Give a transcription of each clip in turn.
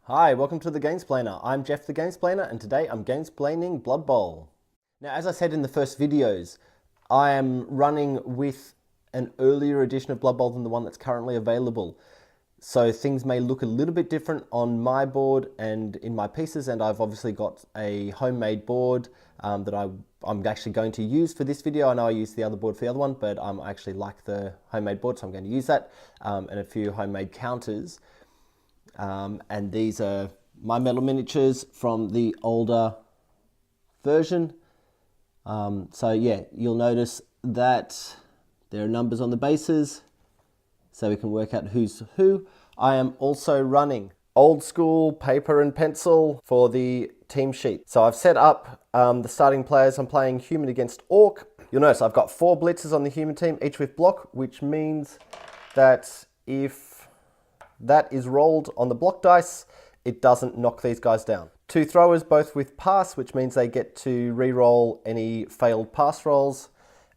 Hi, welcome to the Gamesplainer. I'm Jeff the Gamesplainer, and today I'm gamesplaining Blood Bowl. Now, as I said in the first videos, I am running with an earlier edition of Blood Bowl than the one that's currently available. So things may look a little bit different on my board and in my pieces, and I've obviously got a homemade board that I'm actually going to use for this video. I know I used the other board for the other one, but I actually like the homemade board, so I'm going to use that, and a few homemade counters. And these are my metal miniatures from the older version. So yeah, you'll notice that there are numbers on the bases, so we can work out who's who. I am also running old school paper and pencil for the team sheet. So I've set up the starting players. I'm playing human against orc. You'll notice I've got 4 blitzers on the human team, each with block, which means that if that is rolled on the block dice, it doesn't knock these guys down. 2 throwers, both with pass, which means they get to re-roll any failed pass rolls,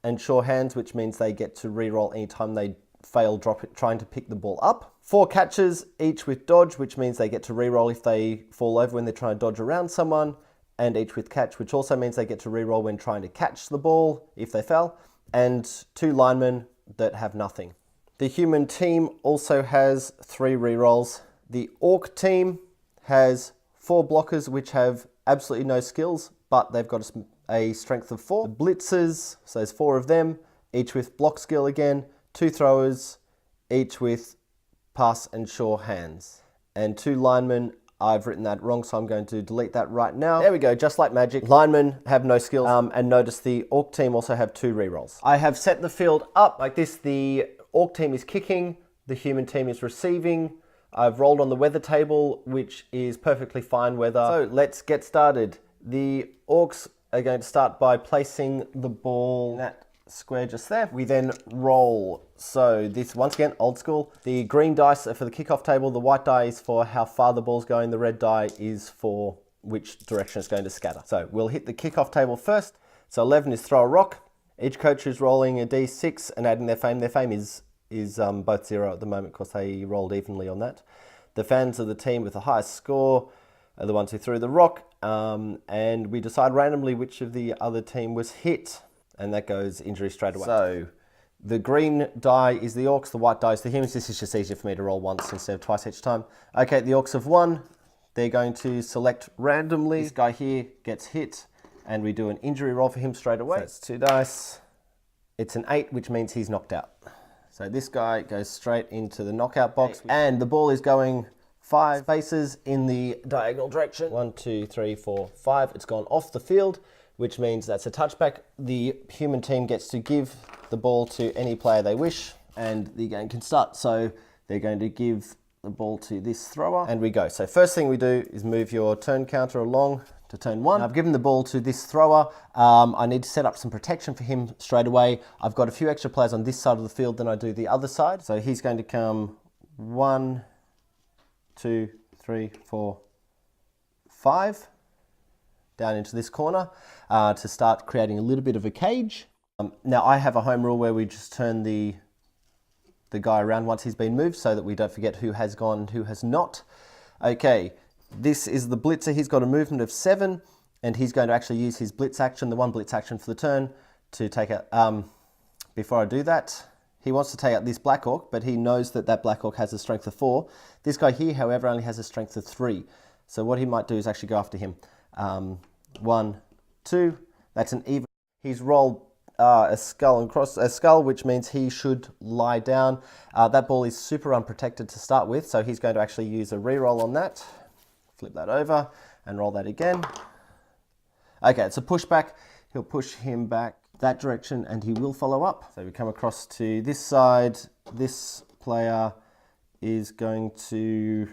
and sure hands, which means they get to re-roll anytime they fail drop it trying to pick the ball up. 4 catchers, each with dodge, which means they get to re-roll if they fall over when they're trying to dodge around someone, and each with catch, which also means they get to re-roll when trying to catch the ball if they fell, and 2 linemen that have nothing. The human team also has 3 re-rolls. The orc team has 4 blockers which have absolutely no skills, but they've got a strength of 4. The blitzers, so there's 4 of them, each with block skill again. 2 throwers, each with pass and sure hands. And 2 linemen, I've written that wrong, so I'm going to delete that right now. There we go, just like magic. Linemen have no skills, and notice the orc team also have 2 re-rolls. I have set the field up like this. The orc team is kicking, the human team is receiving. I've rolled on the weather table, which is perfectly fine weather. So let's get started. The orcs are going to start by placing the ball in that square just there. We then roll. So this, once again, old school. The green dice are for the kickoff table. The white die is for how far the ball's going. The red die is for which direction it's going to scatter. So we'll hit the kickoff table first. So 11 is throw a rock. Each coach is rolling a d6 and adding their fame. Their fame is both 0 at the moment because they rolled evenly on that. The fans of the team with the highest score are the ones who threw the rock, and we decide randomly which of the other team was hit, and that goes injury straight away. So the green die is the orcs, the white die is the humans. This is just easier for me to roll once instead of twice each time. Okay, the orcs have won. They're going to select randomly. This guy here gets hit, and we do an injury roll for him straight away. So it's 2 dice. It's an 8, which means he's knocked out. So this guy goes straight into the knockout box, and the ball is going 5 spaces in the diagonal direction. 1, 2, 3, 4, 5. It's gone off the field, which means that's a touchback. The human team gets to give the ball to any player they wish, and the game can start. So they're going to give the ball to this thrower, and we go. So first thing we do is move your turn counter along to turn 1. I've given the ball to this thrower. I need to set up some protection for him straight away. I've got a few extra players on this side of the field than I do the other side. So he's going to come 1, 2, 3, 4, 5 down into this corner to start creating a little bit of a cage. Now I have a home rule where we just turn the guy around once he's been moved so that we don't forget who has gone and who has not. Okay. This is the blitzer. He's got a movement of 7, and he's going to actually use his blitz action, the 1 blitz action for the turn, to take out. Before I do that, he wants to take out this black orc, but he knows that that black orc has a strength of 4. This guy here, however, only has a strength of 3. So what he might do is actually go after him. 1, 2. That's an even. He's rolled a skull and cross a skull, which means he should lie down. That ball is super unprotected to start with, so he's going to actually use a re-roll on that. Flip that over and roll that again. Okay, it's a pushback. He'll push him back that direction and he will follow up. So we come across to this side. This player is going to,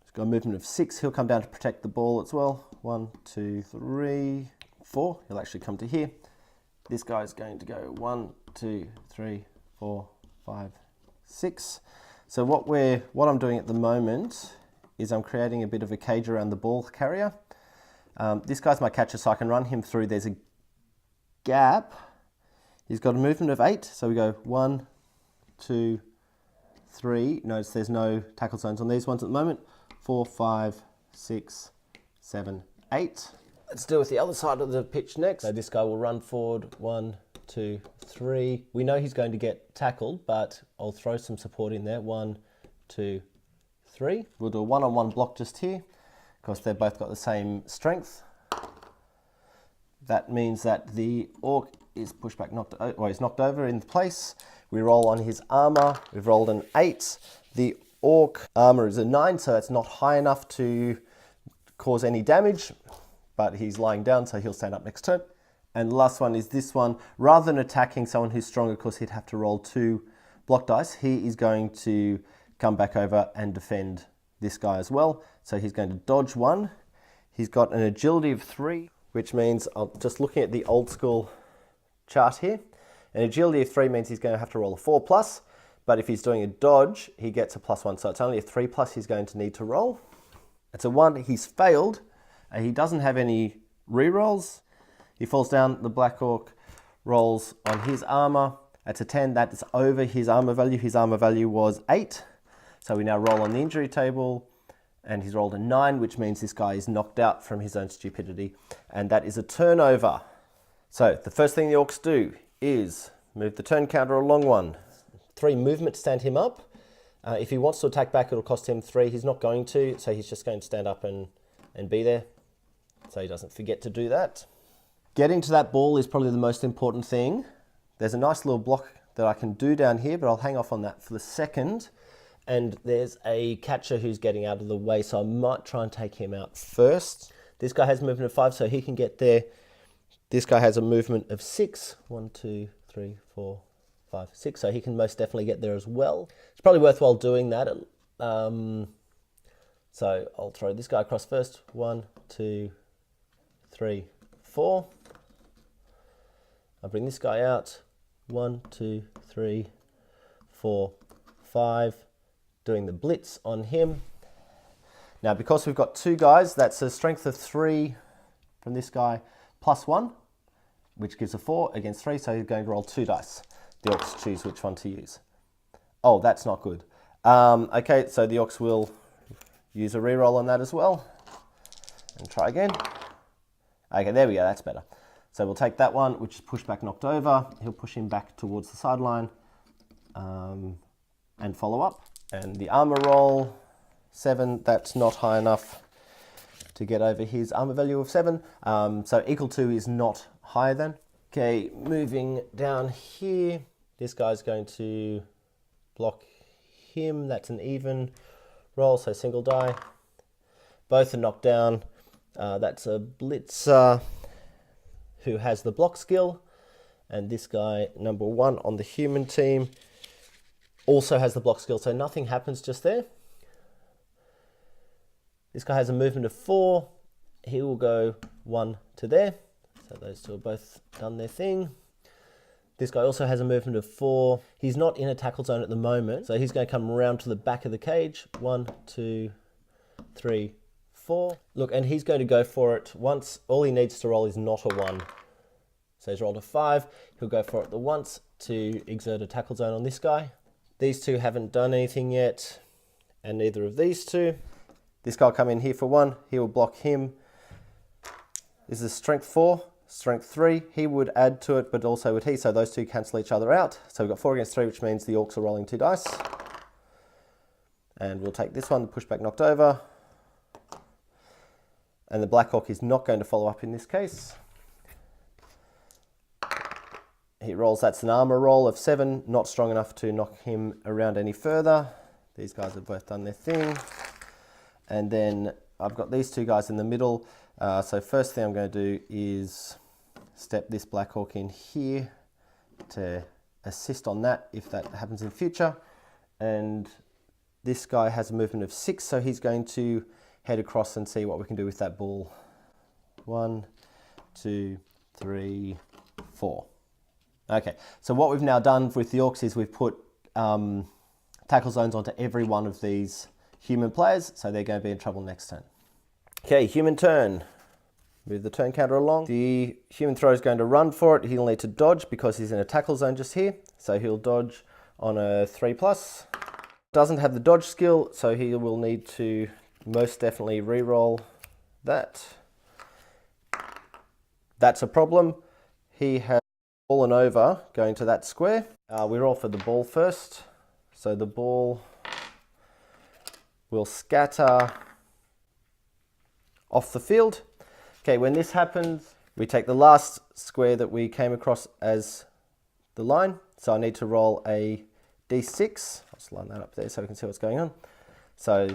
he's got a movement of 6. He'll come down to protect the ball as well. 1, 2, 3, 4. He'll actually come to here. This guy's going to go 1, 2, 3, 4, 5, 6. So what I'm doing at the moment is I'm creating a bit of a cage around the ball carrier. This guy's my catcher, so I can run him through. There's a gap. He's got a movement of 8, so we go 1, 2, 3. Notice there's no tackle zones on these ones at the moment. 4, 5, 6, 7, 8. Let's deal with the other side of the pitch next. So this guy will run forward. 1, 2, 3. We know he's going to get tackled, but I'll throw some support in there. 1, 2, 3. We'll do a one-on-one block just here, because they've both got the same strength. That means that the orc is pushed back, he's knocked over in place. We roll on his armor. We've rolled an 8. The orc armor is a 9, so that's not high enough to cause any damage, but he's lying down, so he'll stand up next turn. And the last one is this one. Rather than attacking someone who's stronger, because he'd have to roll 2 block dice, he is going to come back over and defend this guy as well. So he's going to dodge 1. He's got an agility of 3, which means, just looking at the old school chart here, an agility of 3 means he's going to have to roll a 4+, but if he's doing a dodge, he gets a +1, so it's only a 3+ he's going to need to roll. It's a 1, he's failed. He doesn't have any rerolls. He falls down, the Black Orc rolls on his armor. That's a 10, that is over his armor value. His armor value was 8. So we now roll on the injury table, and he's rolled a 9, which means this guy is knocked out from his own stupidity, and that is a turnover. So the first thing the orcs do is move the turn counter along 1. 3 movement to stand him up. If he wants to attack back, it'll cost him 3. He's not going to, so he's just going to stand up and be there, so he doesn't forget to do that. Getting to that ball is probably the most important thing. There's a nice little block that I can do down here, but I'll hang off on that for the second. And there's a catcher who's getting out of the way, so I might try and take him out first. This guy has a movement of 5, so he can get there. This guy has a movement of 6. 1, 2, 3, 4, 5, 6. So he can most definitely get there as well. It's probably worthwhile doing that. So I'll throw this guy across first. 1, 2, 3, 4. I'll bring this guy out. 1, 2, 3, 4, 5. Doing the blitz on him. Now, because we've got 2 guys, that's a strength of 3 from this guy, +1, which gives a 4 against 3, so he's going to roll 2 dice. The orcs choose which one to use. Oh, that's not good. Okay, so the orcs will use a reroll on that as well. And try again. Okay, there we go, that's better. So we'll take that one, which is pushed back, knocked over. He'll push him back towards the sideline and follow up. And the armor roll, 7, that's not high enough to get over his armor value of 7. So equal to is not higher than. Okay, moving down here, this guy's going to block him. That's an even roll, so single die. Both are knocked down. That's a blitzer who has the block skill. And this guy, number 1 on the human team, also has the block skill, so nothing happens just there. This guy has a movement of 4. He will go 1 to there. So those two have both done their thing. This guy also has a movement of 4. He's not in a tackle zone at the moment, so he's going to come around to the back of the cage. 1, 2, 3, 4. Look, and he's going to go for it once. All he needs to roll is not a 1. So he's rolled a 5. He'll go for it the once to exert a tackle zone on this guy. These two haven't done anything yet, and neither of these two. This guy will come in here for 1. He will block him. This is strength 4, strength 3. He would add to it, but also would he. So those two cancel each other out. So we've got 4 against 3, which means the orcs are rolling 2 dice. And we'll take this one, push back, knocked over. And the Black Orc is not going to follow up in this case. He rolls, that's an armor roll of 7, not strong enough to knock him around any further. These guys have both done their thing. And then I've got these 2 guys in the middle. So first thing I'm going to do is step this Black Orc in here to assist on that if that happens in future. And this guy has a movement of 6, so he's going to head across and see what we can do with that ball. 1, 2, 3, 4. Okay, so what we've now done with the orcs is we've put tackle zones onto every one of these human players, so they're going to be in trouble next turn. Okay, human turn. Move the turn counter along. The human thrower is going to run for it. He'll need to dodge because he's in a tackle zone just here. So he'll dodge on a 3+. Doesn't have the dodge skill, so he will need to most definitely re-roll that. That's a problem. He has fallen over going to that square. We roll for the ball first. So the ball will scatter off the field. Okay, when this happens, we take the last square that we came across as the line. So I need to roll a d6. I'll just line that up there so we can see what's going on. So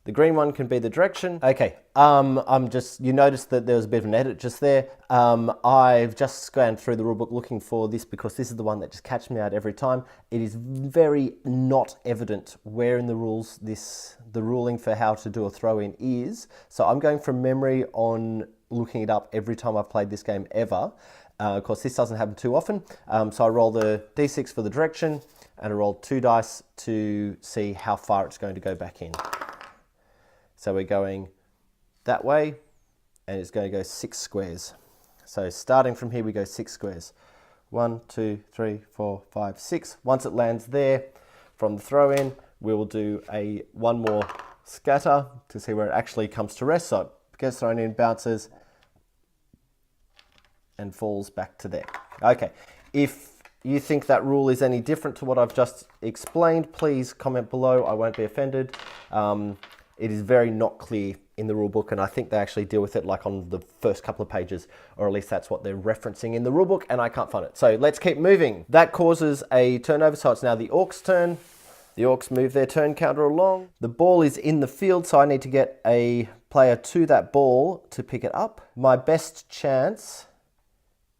the green one can be the direction. Okay, you noticed that there was a bit of an edit just there. I've just scanned through the rulebook looking for this because this is the one that just catches me out every time. It is very not evident where in the rules the ruling for how to do a throw-in is. So I'm going from memory on looking it up every time I've played this game ever. Of course, this doesn't happen too often. So I roll the d6 for the direction and I roll 2 dice to see how far it's going to go back in. So we're going that way, and it's going to go 6 squares. So starting from here, we go 6 squares. 1, 2, 3, 4, 5, 6. Once it lands there, from the throw-in, we will do one more scatter to see where it actually comes to rest. So it gets thrown in, bounces, and falls back to there. Okay, if you think that rule is any different to what I've just explained, please comment below. I won't be offended. It is very not clear in the rule book, and I think they actually deal with it like on the first couple of pages, or at least that's what they're referencing in the rule book, and I can't find it. So let's keep moving. That causes a turnover, so it's now the Orcs' turn. The Orcs move their turn counter along. The ball is in the field, so I need to get a player to that ball to pick it up. My best chance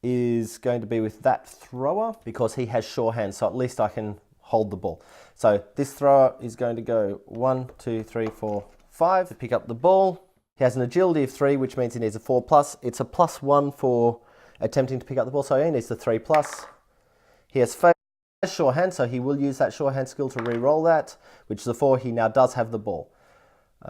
is going to be with that thrower because he has sure hands, so at least I can hold the ball. So this thrower is going to go 1, 2, 3, 4, 5 to pick up the ball. He has an agility of 3, which means he needs a 4+. It's a +1 for attempting to pick up the ball, so he needs the 3+. He has sure hand, so he will use that sure hand skill to re-roll that, which is a 4. He now does have the ball.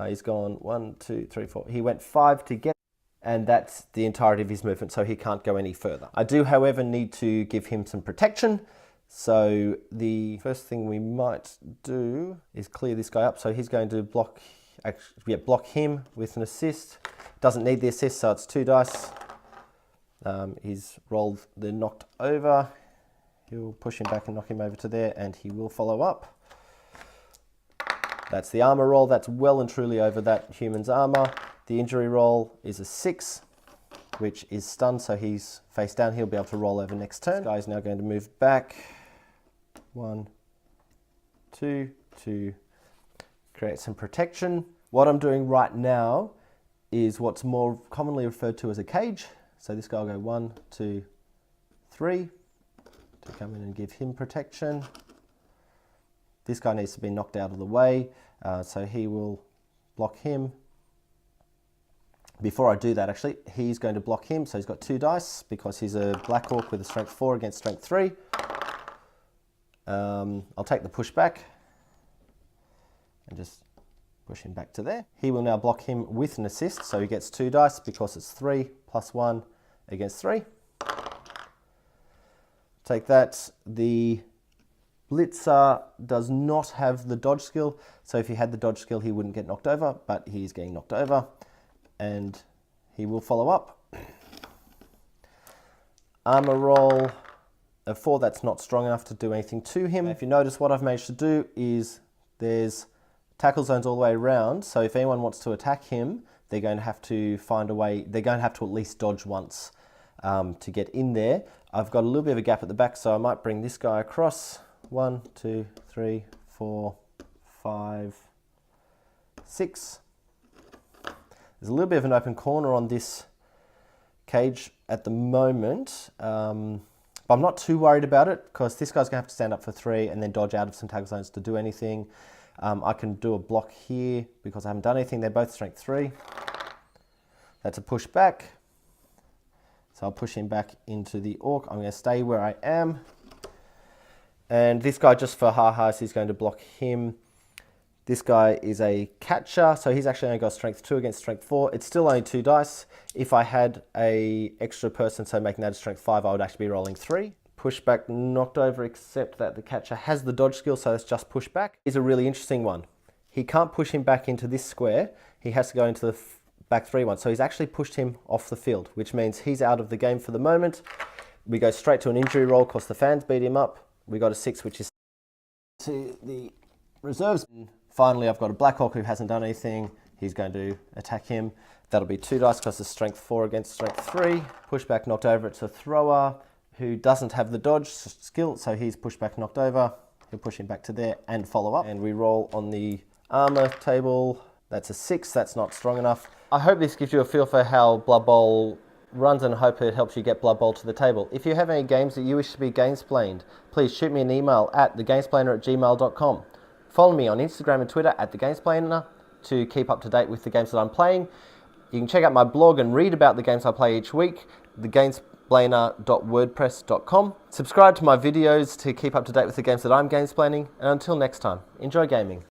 He's gone 1, 2, 3, 4. He went 5 to get, and that's the entirety of his movement, so he can't go any further. I do, however, need to give him some protection. So the first thing we might do is clear this guy up. So he's going to block him with an assist. Doesn't need the assist, so it's 2 dice. He's rolled the knocked over. He'll push him back and knock him over to there, and he will follow up. That's the armor roll. That's well and truly over that human's armor. The injury roll is a 6, which is stunned, so he's face down. He'll be able to roll over next turn. This guy is now going to move back. 1, 2, to create some protection. What I'm doing right now is what's more commonly referred to as a cage. So this guy will go 1, 2, 3 to come in and give him protection. This guy needs to be knocked out of the way, so he will block him. Before I do that, actually, he's going to block him, so he's got 2 dice because he's a Black Orc with a strength 4 against strength 3. I'll take the push back and just push him back to there. He will now block him with an assist, so he gets 2 dice because it's 3 + 1 against 3. Take that. The Blitzer does not have the dodge skill, so if he had the dodge skill, he wouldn't get knocked over, but he's getting knocked over, and he will follow up. Armor roll a 4, that's not strong enough to do anything to him. If you notice, what I've managed to do is there's tackle zones all the way around, so if anyone wants to attack him, they're going to have to find a way, they're going to have to at least dodge once to get in there. I've got a little bit of a gap at the back, so I might bring this guy across. 1, 2, 3, 4, 5, 6. There's a little bit of an open corner on this cage at the moment, but I'm not too worried about it because this guy's going to have to stand up for 3 and then dodge out of some tackle zones to do anything. I can do a block here because I haven't done anything. They're both strength 3. That's a push back. So I'll push him back into the Orc. I'm going to stay where I am. And this guy, just for ha-has, he's going to block him. This guy is a catcher, so he's actually only got strength 2 against strength 4. It's still only 2 dice. If I had a extra person, so making that a strength 5, I would actually be rolling 3. Pushback knocked over, except that the catcher has the dodge skill, so it's just pushback. He's a really interesting one. He can't push him back into this square. he has to go into the back 3-1. So he's actually pushed him off the field, which means he's out of the game for the moment. We go straight to an injury roll because the fans beat him up. We got a 6, which is to the reserves. And finally, I've got a Black Hawk who hasn't done anything. He's going to attack him. That'll be 2 dice because it's strength 4 against strength 3. Pushback knocked over. It's a thrower who doesn't have the dodge skill, so he's pushback knocked over. He'll push him back to there and follow up. And we roll on the armor table. That's a 6. That's not strong enough. I hope this gives you a feel for how Blood Bowl runs, and hope it helps you get Blood Bowl to the table. If you have any games that you wish to be Gamesplaned, please shoot me an email at thegamesplainer@gmail.com. Follow me on Instagram and Twitter at thegamesplainer to keep up to date with the games that I'm playing. You can check out my blog and read about the games I play each week, thegamesplainer.wordpress.com. Subscribe to my videos to keep up to date with the games that I'm gamesplaining, and until next time, enjoy gaming.